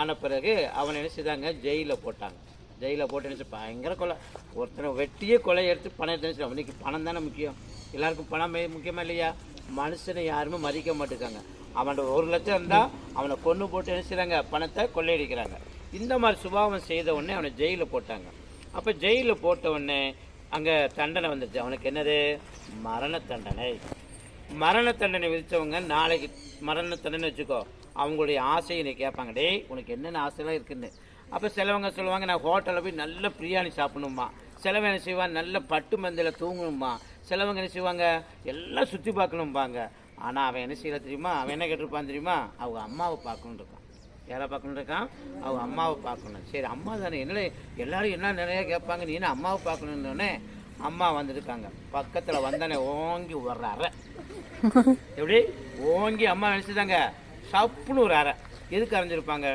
ஆன பிறகு அவனை என்ன செய்தாங்க, ஜெயிலில் போட்டாங்க. ஜெயிலில் போட்டு என்ன பயங்கர கொலை. ஒருத்தனை வெட்டியே கொலை எடுத்து பணம் எடுத்து அவனுக்கு பணம் தானே முக்கியம். எல்லாருக்கும் பணம் முக்கியமா இல்லையா? மனுஷனை யாருமே மதிக்க மாட்டேங்காங்க. அவன் 1 லட்சம் இருந்தால் அவனை கொன்று போட்டு என்ன செய்கிறாங்க, பணத்தை கொள்ளையடிக்கிறாங்க. இந்த மாதிரி சுபாவம் செய்த உடனே அவனை ஜெயிலில் போட்டாங்க. அப்போ ஜெயிலில் போட்ட உடனே அங்கே தண்டனை வந்துடுச்சு. அவனுக்கு என்னது? மரண தண்டனை. மரண தண்டனை விதித்தவங்க நாளைக்கு மரண தண்டனை வச்சுக்கோ, அவங்களுடைய ஆசையை நீ கேட்பாங்க, டேய் உனக்கு என்னென்ன ஆசைலாம் இருக்குன்னு. அப்போ சிலவங்க சொல்லுவாங்க, நான் ஹோட்டலில் போய் நல்ல பிரியாணி சாப்பிடணுமா, சிலவங்க என்ன செய்வாங்க, நல்ல பட்டு மந்தையில் தூங்கணுமா, சிலவங்க என்ன செய்வாங்க, எல்லாம் சுற்றி பார்க்கணும்பாங்க. ஆனால் அவன் என்ன செய்யல தெரியுமா? அவன் என்ன கேட்டிருப்பான் தெரியுமா? அவங்க அம்மாவை பார்க்கணுன்னு இருக்கான். யாரை பார்க்கணுன்னு இருக்கான்? அவங்க அம்மாவை பார்க்கணும். சரி அம்மா தானே, என்ன எல்லோரும் என்ன நிறையா கேட்பாங்க, நீ என்ன அம்மாவை பார்க்கணுன்னே அம்மா வந்துருக்காங்க. பக்கத்தில் வந்தானே ஓங்கி ஒரு அறை, எப்படி ஓங்கி அம்மா நினச்சிதாங்க சப்புன்னு ஒரு அறை. எதுக்கு அரைஞ்சிருப்பாங்க?